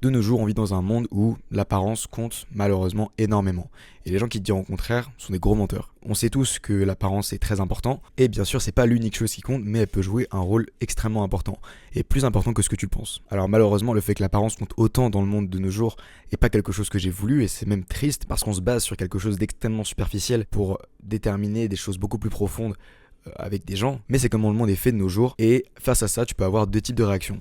De nos jours, on vit dans un monde où l'apparence compte malheureusement énormément. Et les gens qui te diront au contraire sont des gros menteurs. On sait tous que l'apparence est très important, et bien sûr c'est pas l'unique chose qui compte, mais elle peut jouer un rôle extrêmement important, et plus important que ce que tu le penses. Alors malheureusement le fait que l'apparence compte autant dans le monde de nos jours est pas quelque chose que j'ai voulu, et c'est même triste parce qu'on se base sur quelque chose d'extrêmement superficiel pour déterminer des choses beaucoup plus profondes avec des gens, mais c'est comment le monde est fait de nos jours, et face à ça tu peux avoir deux types de réactions.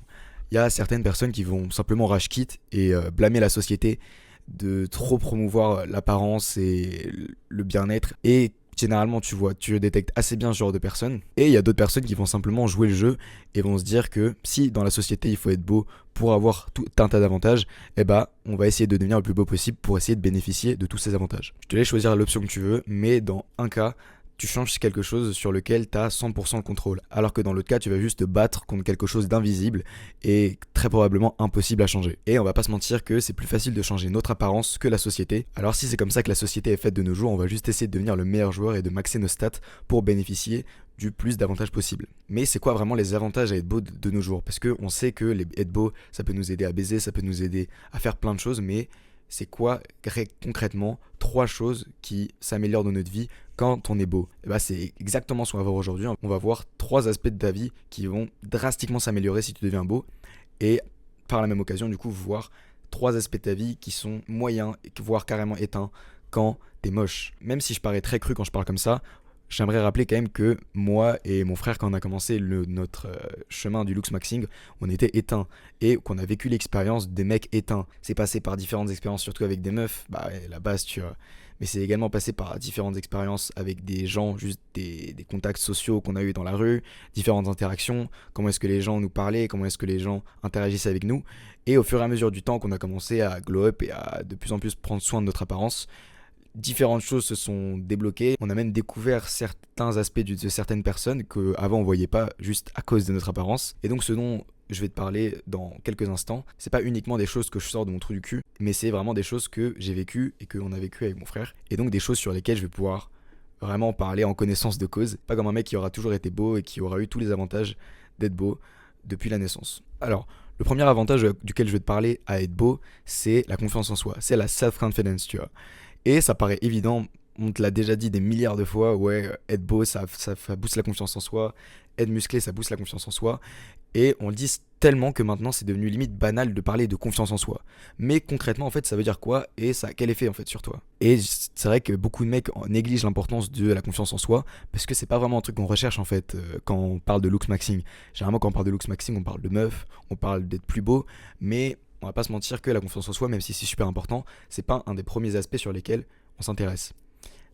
Il y a certaines personnes qui vont simplement rage quit et blâmer la société de trop promouvoir l'apparence et le bien-être. Et généralement, tu détectes assez bien ce genre de personnes. Et il y a d'autres personnes qui vont simplement jouer le jeu et vont se dire que si dans la société il faut être beau pour avoir tout un tas d'avantages, eh bah on va essayer de devenir le plus beau possible pour essayer de bénéficier de tous ces avantages. Je te laisse choisir l'option que tu veux, mais dans un cas, tu changes quelque chose sur lequel tu as 100% le contrôle. Alors que dans l'autre cas, tu vas juste te battre contre quelque chose d'invisible et très probablement impossible à changer. Et on va pas se mentir que c'est plus facile de changer notre apparence que la société. Alors si c'est comme ça que la société est faite de nos jours, on va juste essayer de devenir le meilleur joueur et de maxer nos stats pour bénéficier du plus d'avantages possible. Mais c'est quoi vraiment les avantages à être beau de nos jours? Parce qu'on sait que être beau, ça peut nous aider à baiser, ça peut nous aider à faire plein de choses, mais c'est quoi concrètement 3 choses qui s'améliorent dans notre vie quand on est beau? Et bah c'est exactement ce qu'on va voir aujourd'hui. On va voir 3 aspects de ta vie qui vont drastiquement s'améliorer si tu deviens beau, et par la même occasion du coup voir 3 aspects de ta vie qui sont moyens, voire carrément éteints quand t'es moche. Même si je parais très cru quand je parle comme ça, j'aimerais rappeler quand même que moi et mon frère, quand on a commencé notre chemin du looks maxing, on était éteints et qu'on a vécu l'expérience des mecs éteints. C'est passé par différentes expériences, surtout avec des meufs, bah ouais, la base tu vois. Mais c'est également passé par différentes expériences avec des gens, juste des contacts sociaux qu'on a eu dans la rue, différentes interactions, comment est-ce que les gens nous parlaient, comment est-ce que les gens interagissaient avec nous. Et au fur et à mesure du temps qu'on a commencé à glow up et à de plus en plus prendre soin de notre apparence, différentes choses se sont débloquées. On a même découvert certains aspects de certaines personnes qu'avant on voyait pas juste à cause de notre apparence. Et donc ce dont je vais te parler dans quelques instants, c'est pas uniquement des choses que je sors de mon trou du cul, mais c'est vraiment des choses que j'ai vécues et qu'on a vécues avec mon frère. Et donc des choses sur lesquelles je vais pouvoir vraiment parler en connaissance de cause. Pas comme un mec qui aura toujours été beau et qui aura eu tous les avantages d'être beau depuis la naissance. Alors, le premier avantage duquel je vais te parler à être beau, c'est la confiance en soi, c'est la self-confidence, tu vois. Et ça paraît évident, on te l'a déjà dit des milliards de fois, ouais, être beau, ça booste la confiance en soi, être musclé, ça booste la confiance en soi. Et on le dit tellement que maintenant c'est devenu limite banal de parler de confiance en soi. Mais concrètement, en fait, ça veut dire quoi et ça a quel effet en fait sur toi? Et c'est vrai que beaucoup de mecs négligent l'importance de la confiance en soi parce que c'est pas vraiment un truc qu'on recherche en fait quand on parle de looks maxing. Généralement, quand on parle de looks maxing, on parle de meuf, on parle d'être plus beau, mais on va pas se mentir que la confiance en soi, même si c'est super important, c'est pas un des premiers aspects sur lesquels on s'intéresse.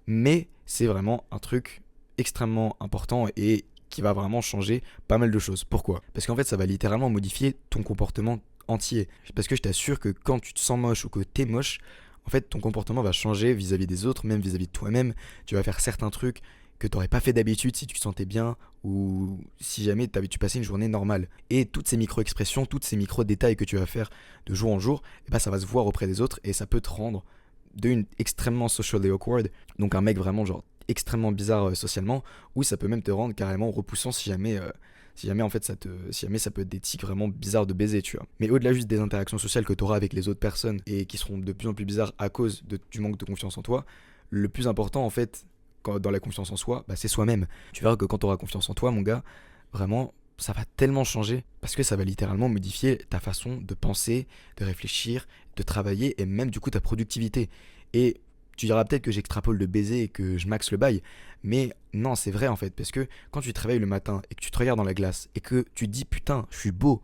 Mais c'est vraiment un truc extrêmement important et qui va vraiment changer pas mal de choses. Pourquoi? Parce qu'en fait, ça va littéralement modifier ton comportement entier. Parce que je t'assure que quand tu te sens moche ou que t'es moche, en fait, ton comportement va changer vis-à-vis des autres, même vis-à-vis de toi-même. Tu vas faire certains trucs que tu n'aurais pas fait d'habitude si tu te sentais bien ou si jamais tu passais une journée normale. Et toutes ces micro-expressions, toutes ces micro-détails que tu vas faire de jour en jour, eh ben, ça va se voir auprès des autres et ça peut te rendre d'une extrêmement socially awkward, donc un mec vraiment genre extrêmement bizarre socialement, ou ça peut même te rendre carrément repoussant si jamais en fait si jamais ça peut être des tics vraiment bizarres de baiser, tu vois. Mais au-delà juste des interactions sociales que tu auras avec les autres personnes et qui seront de plus en plus bizarres à cause du manque de confiance en toi, le plus important en fait dans la confiance en soi, bah, c'est soi-même. Tu verras que quand tu auras confiance en toi, mon gars, vraiment, ça va tellement changer parce que ça va littéralement modifier ta façon de penser, de réfléchir, de travailler et même du coup ta productivité. Et tu diras peut-être que j'extrapole de baiser et que je maxe le bail, mais non, c'est vrai en fait, parce que quand tu te réveilles le matin et que tu te regardes dans la glace et que tu te dis putain, je suis beau,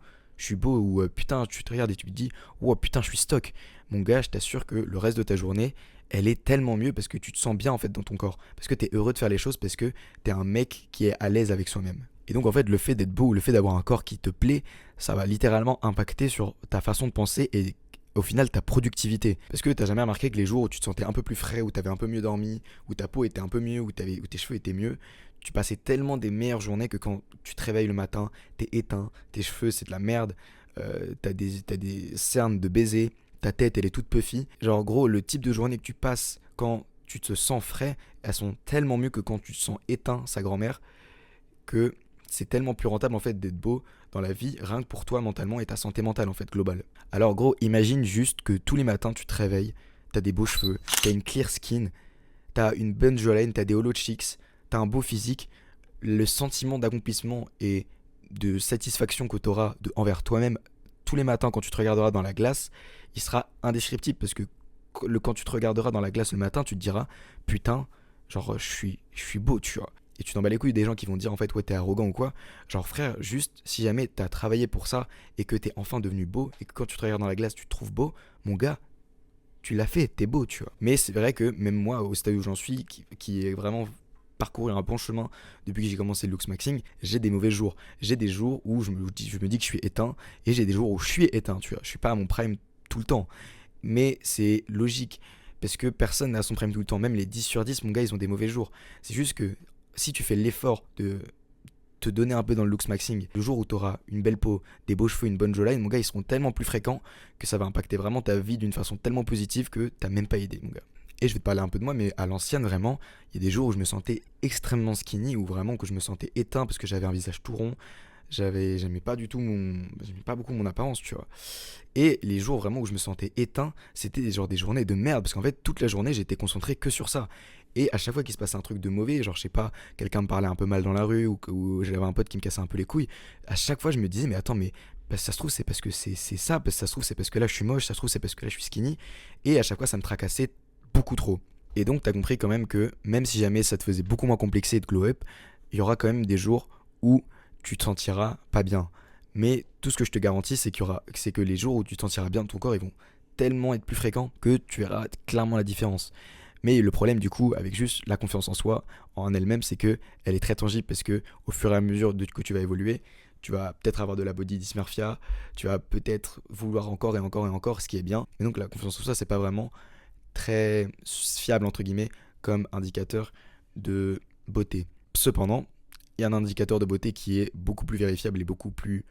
ou putain, tu te regardes et tu te dis oh putain, je suis stock, mon gars, je t'assure que le reste de ta journée, elle est tellement mieux parce que tu te sens bien en fait dans ton corps, parce que t'es heureux de faire les choses, parce que t'es un mec qui est à l'aise avec soi-même. Et donc en fait le fait d'être beau, le fait d'avoir un corps qui te plaît, ça va littéralement impacter sur ta façon de penser et au final ta productivité. Parce que t'as jamais remarqué que les jours où tu te sentais un peu plus frais, où t'avais un peu mieux dormi, où ta peau était un peu mieux, où tes cheveux étaient mieux, tu passais tellement des meilleures journées que quand tu te réveilles le matin, t'es éteint, tes cheveux c'est de la merde, t'as des cernes de baiser, ta tête elle est toute puffy. Genre en gros le type de journée que tu passes quand tu te sens frais, elles sont tellement mieux que quand tu te sens éteint, sa grand-mère, que c'est tellement plus rentable en fait d'être beau dans la vie, rien que pour toi mentalement et ta santé mentale en fait globale. Alors gros, imagine juste que tous les matins tu te réveilles, t'as des beaux cheveux, t'as une clear skin, t'as une bonne jawline, t'as des hollow cheeks, t'as un beau physique, le sentiment d'accomplissement et de satisfaction que t'auras envers toi-même tous les matins quand tu te regarderas dans la glace, il sera indescriptible parce que quand tu te regarderas dans la glace le matin, tu te diras putain, genre je suis beau, tu vois. Et tu t'en bats les couilles des gens qui vont dire en fait ouais t'es arrogant ou quoi. Genre frère, juste si jamais t'as travaillé pour ça et que t'es enfin devenu beau et que quand tu te regardes dans la glace tu te trouves beau, mon gars, tu l'as fait, t'es beau, tu vois. Mais c'est vrai que même moi, au stade où j'en suis, qui est vraiment parcourir un bon chemin depuis que j'ai commencé le looks maxing, j'ai des mauvais jours. J'ai des jours où je me dis que je suis éteint et j'ai des jours où je suis éteint, tu vois. Je suis pas à mon prime tout le temps. Mais c'est logique parce que personne n'a son prime tout le temps. Même les 10 sur 10, mon gars, ils ont des mauvais jours. C'est juste que si tu fais l'effort de te donner un peu dans le looks maxing, le jour où tu auras une belle peau, des beaux cheveux, une bonne jawline, mon gars, ils seront tellement plus fréquents que ça va impacter vraiment ta vie d'une façon tellement positive que t'as même pas idée, mon gars. Et je vais te parler un peu de moi, mais à l'ancienne, vraiment, il y a des jours où je me sentais extrêmement skinny, ou vraiment que je me sentais éteint parce que j'avais un visage tout rond. J'aimais pas du tout j'aimais pas beaucoup mon apparence, tu vois. Et les jours vraiment où je me sentais éteint, c'était des journées de merde, parce qu'en fait, toute la journée, j'étais concentré que sur ça. Et à chaque fois qu'il se passait un truc de mauvais, genre, je sais pas, quelqu'un me parlait un peu mal dans la rue, ou j'avais un pote qui me cassait un peu les couilles, à chaque fois, je me disais, mais attends, mais bah, ça se trouve, c'est parce que c'est ça, parce que ça se trouve, c'est parce que là, je suis moche, ça se trouve, c'est parce que là, je suis skinny. Et à chaque fois, ça me tracassait beaucoup trop. Et donc, t'as compris quand même que, même si jamais ça te faisait beaucoup moins complexé de glow up, il y aura quand même des jours où tu te sentiras pas bien. Mais tout ce que je te garantis, c'est que les jours où tu te sentiras bien de ton corps, ils vont tellement être plus fréquents que tu verras clairement la différence. Mais le problème du coup, avec juste la confiance en soi, en elle-même, c'est que elle est très tangible parce que au fur et à mesure que tu vas évoluer, tu vas peut-être avoir de la body dysmorphia, tu vas peut-être vouloir encore et encore et encore, ce qui est bien. Mais donc la confiance en soi, c'est pas vraiment très fiable entre guillemets comme indicateur de beauté. Cependant, il y a un indicateur de beauté qui est beaucoup plus vérifiable et beaucoup plus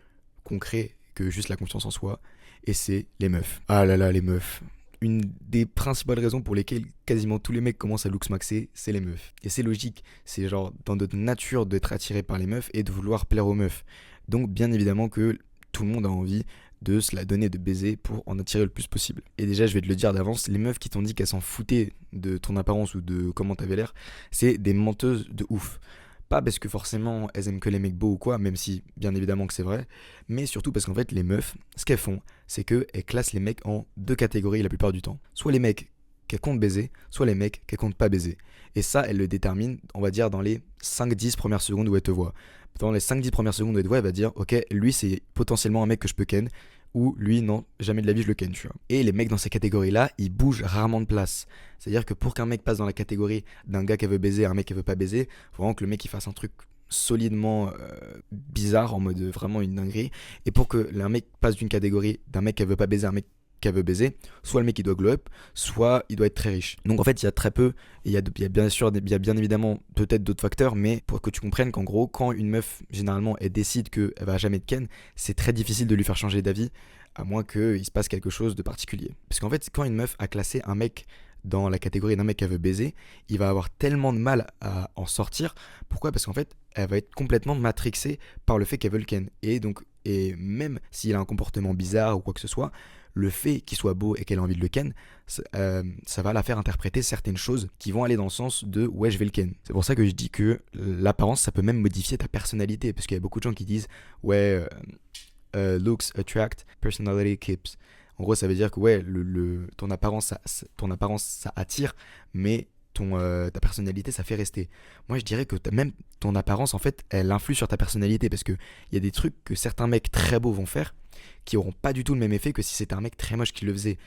concret que juste la confiance en soi, et c'est les meufs. Ah là là, les meufs. Une des principales raisons pour lesquelles quasiment tous les mecs commencent à looks maxer, c'est les meufs. Et c'est logique, c'est genre dans notre nature d'être attiré par les meufs et de vouloir plaire aux meufs. Donc bien évidemment que tout le monde a envie de se la donner, de baiser pour en attirer le plus possible. Et déjà, je vais te le dire d'avance, les meufs qui t'ont dit qu'elles s'en foutaient de ton apparence ou de comment t'avais l'air, c'est des menteuses de ouf. Pas parce que forcément elles aiment que les mecs beaux ou quoi, même si bien évidemment que c'est vrai, mais surtout parce qu'en fait les meufs, ce qu'elles font, c'est qu'elles classent les mecs en deux catégories la plupart du temps. Soit les mecs qu'elles comptent baiser, soit les mecs qu'elles comptent pas baiser. Et ça, elles le déterminent, on va dire, dans les 5-10 premières secondes où elle te voit. Dans les 5-10 premières secondes où elle te voit, elle va dire, ok, lui c'est potentiellement un mec que je peux ken, ou lui non, jamais de la vie je le ken, tu vois. Et les mecs dans ces catégories-là, ils bougent rarement de place. C'est-à-dire que pour qu'un mec passe dans la catégorie d'un gars qui veut baiser à un mec qui veut pas baiser, faut vraiment que le mec il fasse un truc solidement bizarre, en mode vraiment une dinguerie. Et pour que un mec passe d'une catégorie d'un mec qui veut pas baiser à un mec qui veut baiser, soit le mec il doit glow up, soit il doit être très riche. Donc en fait il y a très peu, et il y a bien sûr, il y a bien évidemment peut-être d'autres facteurs, mais pour que tu comprennes qu'en gros quand une meuf généralement elle décide qu'elle va jamais te ken, c'est très difficile de lui faire changer d'avis, à moins qu'il se passe quelque chose de particulier. Parce qu'en fait quand une meuf a classé un mec dans la catégorie d'un mec qu'elle veut baiser, il va avoir tellement de mal à en sortir. Pourquoi ? Parce qu'en fait elle va être complètement matrixée par le fait qu'elle veut le ken. Et même s'il a un comportement bizarre ou quoi que ce soit, le fait qu'il soit beau et qu'elle ait envie de le ken, ça va la faire interpréter certaines choses qui vont aller dans le sens de ouais, je vais le ken. C'est pour ça que je dis que l'apparence, ça peut même modifier ta personnalité, parce qu'il y a beaucoup de gens qui disent ouais, looks attract, personality keeps. En gros, ça veut dire que ouais, ton apparence, ça attire, mais ta personnalité, ça fait rester. Moi, je dirais que même ton apparence, en fait, elle influe sur ta personnalité, parce qu'il y a des trucs que certains mecs très beaux vont faire qui auront pas du tout le même effet que si c'était un mec très moche qui le faisait.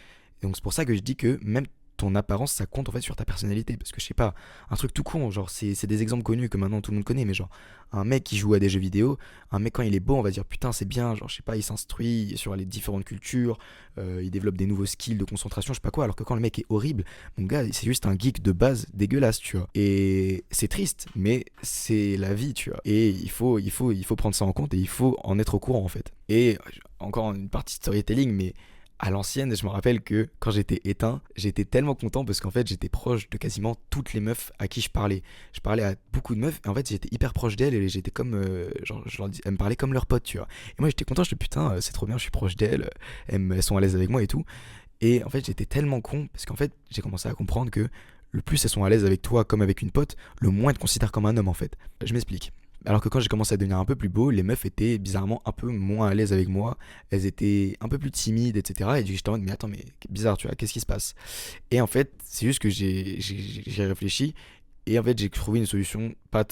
Et donc c'est pour ça que je dis que même ton apparence, ça compte en fait sur ta personnalité. Parce que je sais pas, un truc tout con, genre c'est des exemples connus que maintenant tout le monde connaît, mais genre un mec qui joue à des jeux vidéo, un mec quand il est beau, on va dire putain c'est bien, genre je sais pas, il s'instruit sur les différentes cultures, il développe des nouveaux skills de concentration, je sais pas quoi, alors que quand le mec est horrible, mon gars c'est juste un geek de base dégueulasse, tu vois. Et c'est triste, mais c'est la vie, tu vois. Et il faut prendre ça en compte et il faut en être au courant en fait. Et encore une partie storytelling, mais À l'ancienne, je me rappelle que quand j'étais éteint, j'étais tellement content parce qu'en fait, j'étais proche de quasiment toutes les meufs à qui je parlais. Je parlais à beaucoup de meufs et en fait, j'étais hyper proche d'elles et j'étais comme. Genre, elles me parlaient comme leurs potes, tu vois. Et moi, j'étais content, je me disais putain, c'est trop bien, je suis proche d'elles, elles sont à l'aise avec moi et tout. Et en fait, j'étais tellement con parce qu'en fait, j'ai commencé à comprendre que le plus elles sont à l'aise avec toi comme avec une pote, le moins elles te considèrent comme un homme en fait. Je m'explique. Alors que quand j'ai commencé à devenir un peu plus beau, les meufs étaient bizarrement un peu moins à l'aise avec moi. Elles étaient un peu plus timides, etc. Et j'étais en mode, mais attends, mais bizarre, tu vois, qu'est-ce qui se passe? Et en fait, c'est juste que j'ai réfléchi. Et en fait, j'ai trouvé une solution pas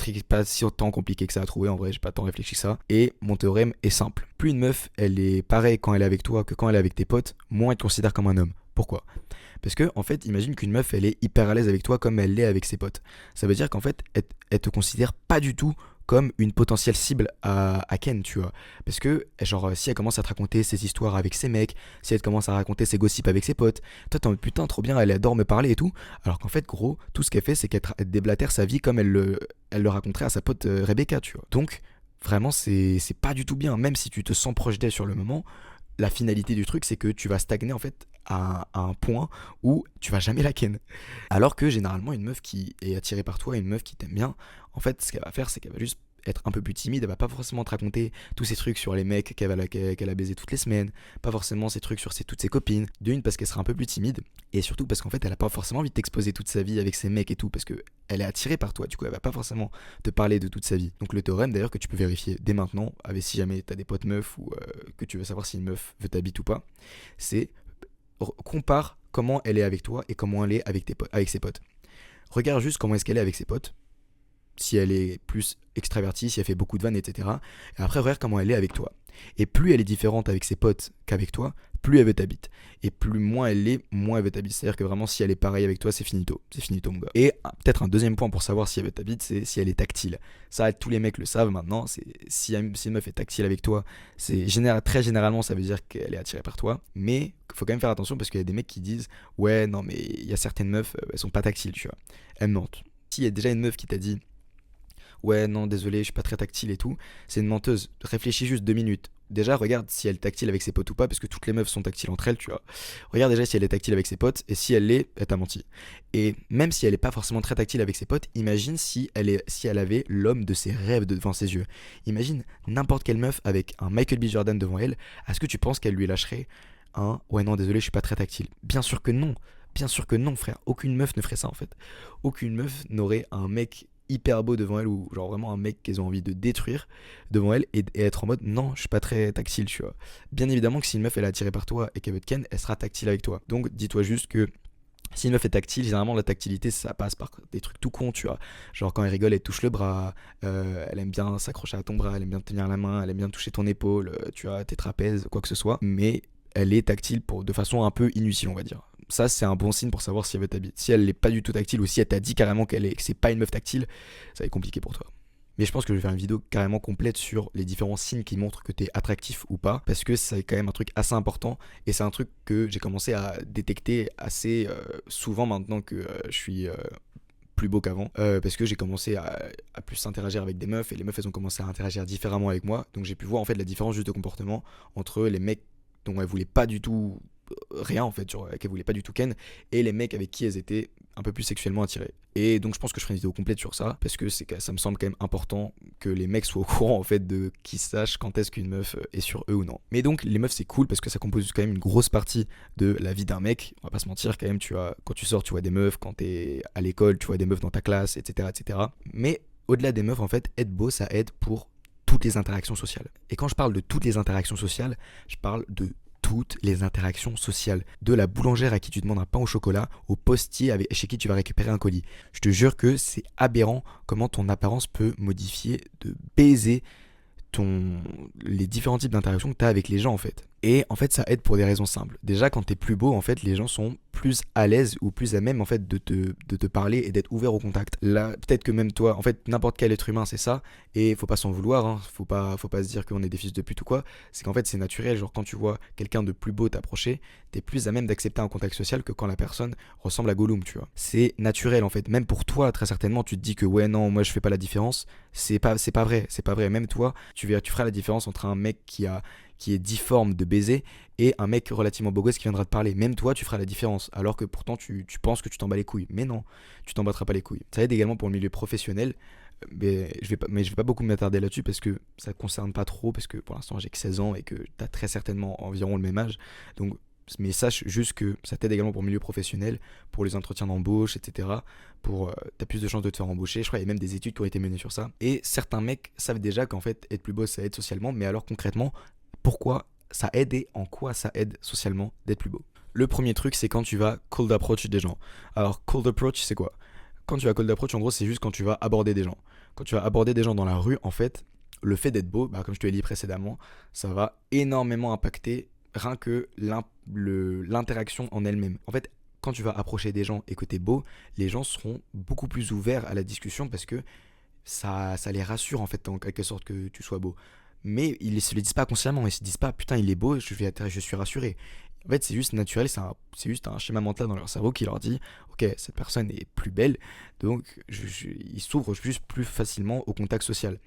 si autant compliquée que ça à trouver. En vrai, j'ai pas tant réfléchi que ça. Et mon théorème est simple. Plus une meuf, elle est pareille quand elle est avec toi que quand elle est avec tes potes, moins elle te considère comme un homme. Pourquoi? Parce que, en fait, imagine qu'une meuf, elle est hyper à l'aise avec toi comme elle l'est avec ses potes. Ça veut dire qu'en fait, elle te considère pas du tout comme une potentielle cible à Ken, tu vois. Parce que, genre, si elle commence à te raconter ses histoires avec ses mecs, si elle commence à raconter ses gossips avec ses potes, toi, t'es en mode putain, trop bien, elle adore me parler et tout. Alors qu'en fait, gros, tout ce qu'elle fait, c'est qu'elle déblatère sa vie comme elle le raconterait à sa pote Rebecca, tu vois. Donc, vraiment, c'est pas du tout bien. Même si tu te sens proche d'elle sur le moment, la finalité du truc, c'est que tu vas stagner en fait à un point où tu vas jamais la ken. Alors que généralement, une meuf qui est attirée par toi, une meuf qui t'aime bien, en fait, ce qu'elle va faire, c'est qu'elle va juste être un peu plus timide, elle va pas forcément te raconter tous ces trucs sur les mecs qu'elle a baisé toutes les semaines, pas forcément ces trucs sur toutes ses copines. D'une, parce qu'elle sera un peu plus timide, et surtout parce qu'en fait, elle a pas forcément envie de t'exposer toute sa vie avec ses mecs et tout, parce que elle est attirée par toi, du coup, elle va pas forcément te parler de toute sa vie. Donc le théorème d'ailleurs que tu peux vérifier dès maintenant, avec si jamais t'as des potes meufs ou que tu veux savoir si une meuf veut ta bite ou pas, c'est compare comment elle est avec toi et comment elle est avec ses potes. Regarde juste comment est-ce qu'elle est avec ses potes, si elle est plus extravertie, si elle fait beaucoup de vannes, etc. Et après, regarde comment elle est avec toi. Et plus elle est différente avec ses potes qu'avec toi, plus elle veut ta bite. Et plus moins elle l'est, moins elle veut ta bite. C'est-à-dire que vraiment, si elle est pareille avec toi, c'est finito. C'est finito, mon gars. Et peut-être un deuxième point pour savoir si elle veut ta bite, c'est si elle est tactile. Ça, tous les mecs le savent maintenant. Si une meuf est tactile avec toi, très généralement, ça veut dire qu'elle est attirée par toi. Mais il faut quand même faire attention parce qu'il y a des mecs qui disent ouais, non, mais il y a certaines meufs, elles sont pas tactiles, tu vois. Elles mentent. S'il y a déjà une meuf qui t'a dit ouais, non, désolé, je suis pas très tactile et tout, c'est une menteuse. Réfléchis juste 2 minutes. Déjà, regarde si elle est tactile avec ses potes ou pas, parce que toutes les meufs sont tactiles entre elles, tu vois. Regarde déjà si elle est tactile avec ses potes, et si elle l'est, elle t'a menti. Et même si elle est pas forcément très tactile avec ses potes, imagine si elle avait l'homme de ses rêves devant ses yeux. Imagine n'importe quelle meuf avec un Michael B. Jordan devant elle, est-ce que tu penses qu'elle lui lâcherait un ouais, non, désolé, je suis pas très tactile? Bien sûr que non. Bien sûr que non, frère. Aucune meuf ne ferait ça en fait. Aucune meuf n'aurait un mec hyper beau devant elle ou genre vraiment un mec qu'elles ont envie de détruire devant elle et être en mode non, je suis pas très tactile, tu vois. Bien évidemment que si une meuf elle est attirée par toi et qu'elle veut te ken, elle sera tactile avec toi. Donc dis-toi juste que si une meuf est tactile, généralement la tactilité ça passe par des trucs tout cons, tu vois. Genre quand elle rigole, elle te touche le bras, elle aime bien s'accrocher à ton bras, elle aime bien te tenir la main, elle aime bien toucher ton épaule, tu vois, tes trapèzes, quoi que ce soit. Mais elle est tactile de façon un peu inutile, on va dire. Ça, c'est un bon signe pour savoir si elle veut ta bite. Si elle n'est pas du tout tactile ou si elle t'a dit carrément que c'est pas une meuf tactile, ça va être compliqué pour toi. Mais je pense que je vais faire une vidéo carrément complète sur les différents signes qui montrent que t'es attractif ou pas, parce que c'est quand même un truc assez important et c'est un truc que j'ai commencé à détecter assez souvent maintenant que je suis plus beau qu'avant, parce que j'ai commencé à plus interagir avec des meufs et les meufs elles ont commencé à interagir différemment avec moi, donc j'ai pu voir en fait la différence juste de comportement entre les mecs dont elles voulaient pas du tout rien en fait, genre qu'elles voulaient pas du tout ken, et les mecs avec qui elles étaient un peu plus sexuellement attirées. Et donc je pense que je ferai une vidéo complète sur ça, parce que ça me semble quand même important que les mecs soient au courant en fait de qu'ils sachent quand est-ce qu'une meuf est sur eux ou non. Mais donc les meufs c'est cool parce que ça compose quand même une grosse partie de la vie d'un mec, on va pas se mentir quand même, tu vois, quand tu sors tu vois des meufs, quand t'es à l'école tu vois des meufs dans ta classe, etc. etc. Mais au-delà des meufs en fait, être beau ça aide pour toutes les interactions sociales. Et quand je parle de toutes les interactions sociales, je parle de toutes les interactions sociales. De la boulangère à qui tu demandes un pain au chocolat, au postier chez qui tu vas récupérer un colis. Je te jure que c'est aberrant comment ton apparence peut modifier de baiser les différents types d'interactions que tu as avec les gens en fait. Et en fait ça aide pour des raisons simples. Déjà quand t'es plus beau en fait les gens sont plus à l'aise ou plus à même en fait de te parler et d'être ouvert au contact. Là peut-être que même toi, en fait n'importe quel être humain c'est ça et faut pas s'en vouloir, hein. Faut pas se dire qu'on est des fils de pute ou quoi. C'est qu'en fait c'est naturel, genre quand tu vois quelqu'un de plus beau t'approcher, t'es plus à même d'accepter un contact social que quand la personne ressemble à Gollum, tu vois. C'est naturel en fait, même pour toi très certainement tu te dis que ouais non moi je fais pas la différence, c'est pas vrai, même toi tu feras la différence entre un mec qui a qui est difforme de baiser et un mec relativement beau gosse qui viendra te parler. Même toi, tu feras la différence, alors que pourtant tu penses que tu t'en bats les couilles. Mais non, tu t'en battras pas les couilles. Ça aide également pour le milieu professionnel, mais je vais pas beaucoup m'attarder là-dessus parce que ça ne concerne pas trop, parce que pour l'instant j'ai que 16 ans et que tu as très certainement environ le même âge. Donc, mais sache juste que ça t'aide également pour le milieu professionnel, pour les entretiens d'embauche, etc. T'as plus de chances de te faire embaucher. Je crois qu'il y a même des études qui ont été menées sur ça. Et certains mecs savent déjà qu'en fait être plus beau ça aide socialement, mais alors concrètement, pourquoi ça aide et en quoi ça aide socialement d'être plus beau? Le premier truc, c'est quand tu vas cold approach des gens. Alors cold approach, c'est quoi? Quand tu vas cold approach, en gros, c'est juste quand tu vas aborder des gens. Quand tu vas aborder des gens dans la rue, en fait, le fait d'être beau, comme je te l'ai dit précédemment, ça va énormément impacter rien que l'interaction en elle-même. En fait, quand tu vas approcher des gens et que tu es beau, les gens seront beaucoup plus ouverts à la discussion parce que ça les rassure en fait en quelque sorte que tu sois beau. Mais ils ne se le disent pas consciemment, ils se disent pas putain il est beau, je suis rassuré. En fait c'est juste naturel, c'est juste un schéma mental dans leur cerveau qui leur dit ok cette personne est plus belle, donc ils s'ouvrent juste plus facilement au contact social.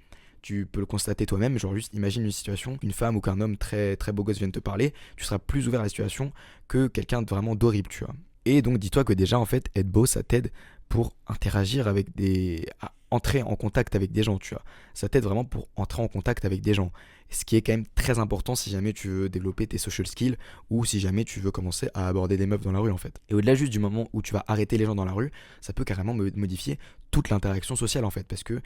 Tu peux le constater toi-même, genre juste imagine une situation, une femme ou qu'un homme très, très beau gosse vienne te parler, tu seras plus ouvert à la situation que quelqu'un de vraiment d'horrible, tu vois. Et donc dis-toi que déjà en fait être beau ça t'aide pour interagir avec à entrer en contact avec des gens, tu vois. Ça t'aide vraiment pour entrer en contact avec des gens. Ce qui est quand même très important si jamais tu veux développer tes social skills ou si jamais tu veux commencer à aborder des meufs dans la rue en fait. Et au-delà juste du moment où tu vas arrêter les gens dans la rue, ça peut carrément modifier toute l'interaction sociale en fait. Parce que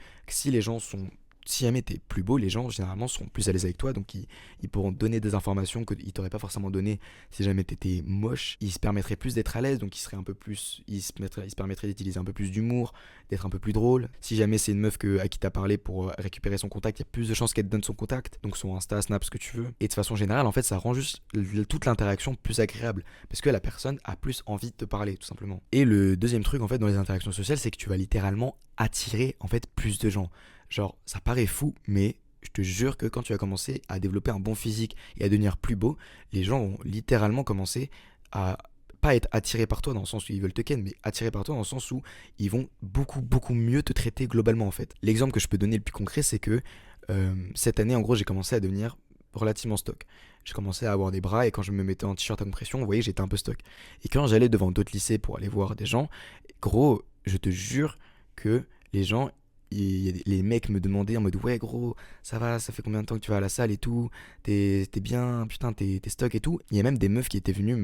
si jamais t'es plus beau, les gens généralement seront plus à l'aise avec toi, donc ils pourront te donner des informations qu'ils t'auraient pas forcément donné si jamais t'étais moche. Ils se permettraient plus d'être à l'aise, donc ils se permettraient d'utiliser un peu plus d'humour, d'être un peu plus drôle. Si jamais c'est une meuf à qui t'as parlé pour récupérer son contact, il y a plus de chances qu'elle te donne son contact, donc son Insta, Snap, ce que tu veux. Et de façon générale, en fait, ça rend juste toute l'interaction plus agréable, parce que la personne a plus envie de te parler, tout simplement. Et le deuxième truc, en fait, dans les interactions sociales, c'est que tu vas littéralement attirer, en fait, plus de gens. Genre, ça paraît fou, mais je te jure que quand tu vas commencer à développer un bon physique et à devenir plus beau, les gens vont littéralement commencer à pas être attirés par toi dans le sens où ils veulent te ken, mais attirés par toi dans le sens où ils vont beaucoup, beaucoup mieux te traiter globalement en fait. L'exemple que je peux donner le plus concret, c'est que cette année, en gros, j'ai commencé à devenir relativement stock. J'ai commencé à avoir des bras et quand je me mettais en t-shirt à compression, vous voyez, j'étais un peu stock. Et quand j'allais devant d'autres lycées pour aller voir des gens, gros, je te jure que les gens les mecs me demandaient en mode ouais gros ça va, ça fait combien de temps que tu vas à la salle et tout, t'es bien, putain t'es stock et tout. Il y a même des meufs qui étaient venues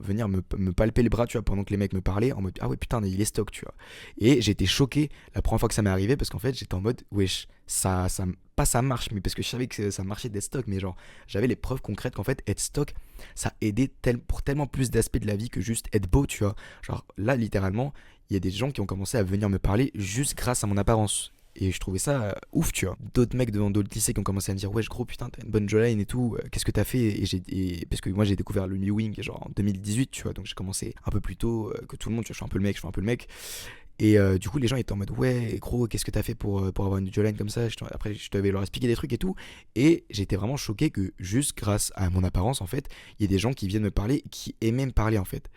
venir me palper le bras tu vois pendant que les mecs me parlaient en mode ah ouais putain il est stock tu vois. Et j'étais choqué la première fois que ça m'est arrivé parce qu'en fait j'étais en mode wesh pas ça marche mais parce que je savais que ça marchait d'être stock mais genre j'avais les preuves concrètes qu'en fait être stock ça aidait pour tellement plus d'aspects de la vie que juste être beau tu vois. Genre là littéralement il y a des gens qui ont commencé à venir me parler juste grâce à mon apparence. Et je trouvais ça ouf, tu vois. D'autres mecs devant d'autres lycées qui ont commencé à me dire wesh gros putain t'as une bonne jawline et tout, qu'est-ce que t'as fait parce que moi j'ai découvert le New Wing genre en 2018 tu vois, donc j'ai commencé un peu plus tôt que tout le monde, tu vois, je suis un peu le mec. Et du coup les gens étaient en mode ouais gros qu'est-ce que t'as fait pour avoir une jawline comme ça, après je devais leur expliquer des trucs et tout. Et j'étais vraiment choqué que juste grâce à mon apparence en fait, il y a des gens qui viennent me parler, qui aimaient me parler en fait.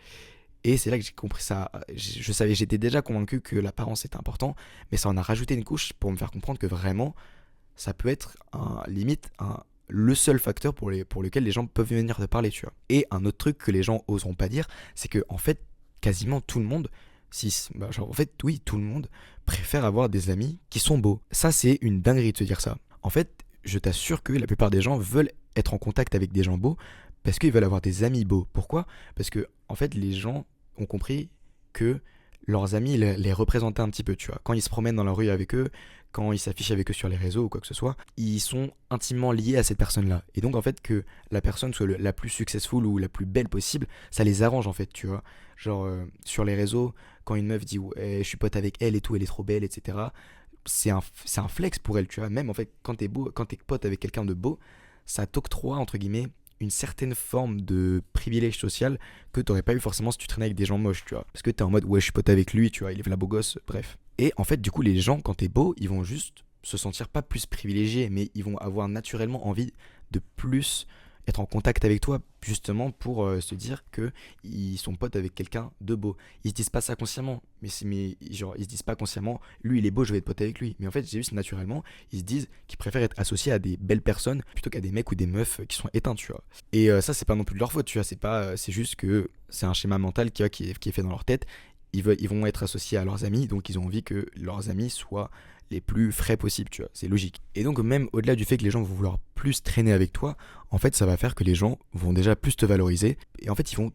Et c'est là que j'ai compris ça. J'étais déjà convaincu que l'apparence était important, mais ça en a rajouté une couche pour me faire comprendre que vraiment, ça peut être le seul facteur pour lequel les gens peuvent venir te parler, tu vois. Et un autre truc que les gens oseront pas dire, c'est que en fait, quasiment tout le monde, en fait, oui, tout le monde préfère avoir des amis qui sont beaux. Ça, c'est une dinguerie de te dire ça. En fait, je t'assure que la plupart des gens veulent être en contact avec des gens beaux parce qu'ils veulent avoir des amis beaux. Pourquoi ? Parce que, en fait, les gens ont compris que leurs amis les représentaient un petit peu, tu vois. Quand ils se promènent dans la rue avec eux, quand ils s'affichent avec eux sur les réseaux ou quoi que ce soit, ils sont intimement liés à cette personne-là. Et donc, en fait, que la personne soit la plus successful ou la plus belle possible, ça les arrange, en fait, tu vois. Genre, sur les réseaux, quand une meuf dit ouais, je suis pote avec elle et tout, elle est trop belle, etc., c'est un flex pour elle, tu vois. Même, en fait, quand t'es beau, quand t'es pote avec quelqu'un de beau, ça t'octroie, entre guillemets, une certaine forme de privilège social que t'aurais pas eu forcément si tu traînais avec des gens moches, tu vois. Parce que t'es en mode, ouais, je suis pote avec lui, tu vois, il est la beau gosse, bref. Et en fait, du coup, les gens, quand t'es beau, ils vont juste se sentir pas plus privilégiés, mais ils vont avoir naturellement envie de plus être en contact avec toi justement pour se dire que ils sont potes avec quelqu'un de beau. Ils se disent pas ça consciemment, mais genre ils se disent pas consciemment lui il est beau, je vais être pote avec lui. Mais en fait, c'est juste naturellement, ils se disent qu'ils préfèrent être associés à des belles personnes plutôt qu'à des mecs ou des meufs qui sont éteints, tu vois. Et ça c'est pas non plus de leur faute, tu vois, c'est juste que c'est un schéma mental qui est fait dans leur tête. Ils vont être associés à leurs amis, donc ils ont envie que leurs amis soient les plus frais possibles, tu vois, c'est logique. Et donc même au-delà du fait que les gens vont vouloir plus traîner avec toi, en fait ça va faire que les gens vont déjà plus te valoriser, et en fait ils vont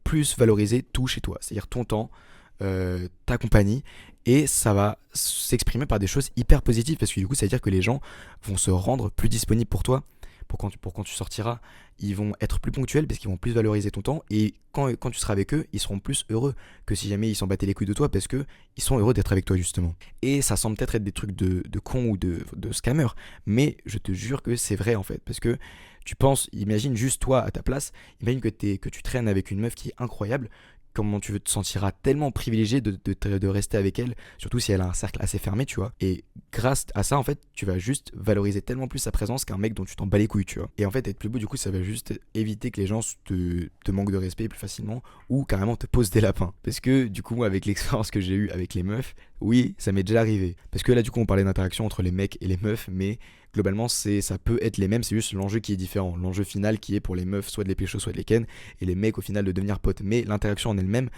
plus valoriser tout chez toi, c'est-à-dire ton temps, ta compagnie, et ça va s'exprimer par des choses hyper positives, parce que du coup ça veut dire que les gens vont se rendre plus disponibles pour toi, pour quand tu sortiras, ils vont être plus ponctuels parce qu'ils vont plus valoriser ton temps et quand tu seras avec eux, ils seront plus heureux que si jamais ils s'en battaient les couilles de toi parce que ils sont heureux d'être avec toi justement. Et ça semble peut-être être des trucs de cons ou de scammers, mais je te jure que c'est vrai en fait parce que tu penses, imagine juste toi à ta place, imagine que tu traînes avec une meuf qui est incroyable, comment tu te sentiras tellement privilégié de rester avec elle, surtout si elle a un cercle assez fermé, tu vois. Et grâce à ça, en fait, tu vas juste valoriser tellement plus sa présence qu'un mec dont tu t'en bats les couilles, tu vois. Et en fait, être plus beau, du coup, ça va juste éviter que les gens te manquent de respect plus facilement ou carrément te posent des lapins. Parce que, du coup, moi, avec l'expérience que j'ai eue avec les meufs, oui, ça m'est déjà arrivé. Parce que là, du coup, on parlait d'interaction entre les mecs et les meufs, mais globalement, ça peut être les mêmes, c'est juste l'enjeu qui est différent. L'enjeu final qui est pour les meufs, soit de les pécho, soit de les ken, et les mecs, au final, de devenir potes. Mais l'interaction en elle-même,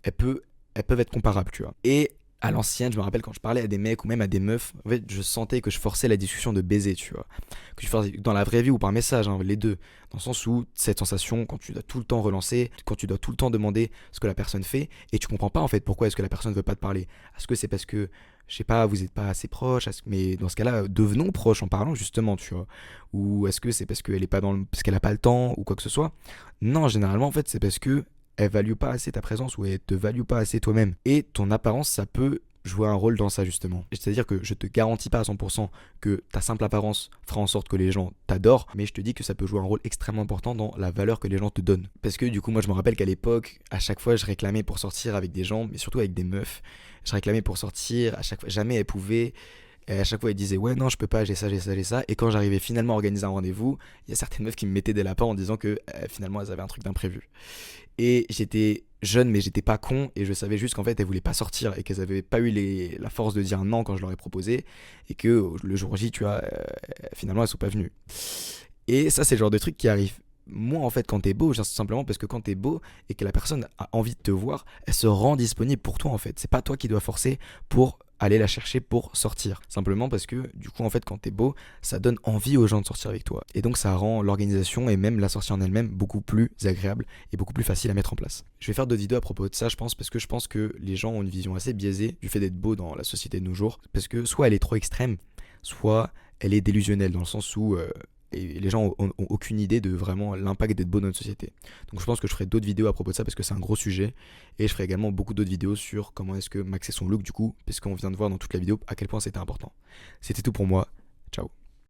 elles peuvent être comparables, tu vois. Et à l'ancienne, je me rappelle quand je parlais à des mecs ou même à des meufs, en fait, je sentais que je forçais la discussion de baiser, tu vois. Que je forçais dans la vraie vie ou par message, hein, les deux. Dans le sens où cette sensation, quand tu dois tout le temps relancer, quand tu dois tout le temps demander ce que la personne fait, et tu comprends pas en fait pourquoi est-ce que la personne veut pas te parler. Est-ce que c'est parce que, je sais pas, vous êtes pas assez proches, mais dans ce cas-là, devenons proches en parlant justement, tu vois. Ou est-ce que c'est parce qu'elle est pas parce qu'elle a pas le temps ou quoi que ce soit. Non, généralement en fait, c'est parce que elle value pas assez ta présence ou elle te value pas assez toi-même. Et ton apparence, ça peut jouer un rôle dans ça justement. C'est-à-dire que je te garantis pas à 100% que ta simple apparence fera en sorte que les gens t'adorent, mais je te dis que ça peut jouer un rôle extrêmement important dans la valeur que les gens te donnent. Parce que du coup, moi je me rappelle qu'à l'époque, à chaque fois je réclamais pour sortir avec des gens, mais surtout avec des meufs, je réclamais pour sortir, à chaque fois, jamais elles pouvaient. Et à chaque fois, elles disaient ouais, non, je peux pas, j'ai ça, j'ai ça, j'ai ça. Et quand j'arrivais finalement à organiser un rendez-vous, il y a certaines meufs qui me mettaient des lapins en disant que finalement elles avaient un truc d'imprévu. Et j'étais jeune, mais j'étais pas con. Et je savais juste qu'en fait, elles voulaient pas sortir et qu'elles avaient pas eu la force de dire non quand je leur ai proposé. Et que le jour J, tu vois, finalement, elles sont pas venues. Et ça, c'est le genre de truc qui arrive. Moi, en fait, quand t'es beau, j'insiste simplement parce que quand t'es beau et que la personne a envie de te voir, elle se rend disponible pour toi, en fait. C'est pas toi qui dois forcer pour aller la chercher pour sortir. Simplement parce que, du coup, en fait, quand t'es beau, ça donne envie aux gens de sortir avec toi. Et donc, ça rend l'organisation et même la sortie en elle-même beaucoup plus agréable et beaucoup plus facile à mettre en place. Je vais faire d'autres vidéos à propos de ça, je pense, parce que je pense que les gens ont une vision assez biaisée du fait d'être beau dans la société de nos jours. Parce que soit elle est trop extrême, soit elle est délusionnelle, dans le sens où et les gens ont aucune idée de vraiment l'impact d'être beau dans notre société. Donc je pense que je ferai d'autres vidéos à propos de ça parce que c'est un gros sujet. Et je ferai également beaucoup d'autres vidéos sur comment est-ce que maxer son look du coup, parce qu'on vient de voir dans toute la vidéo à quel point c'était important. C'était tout pour moi. Ciao.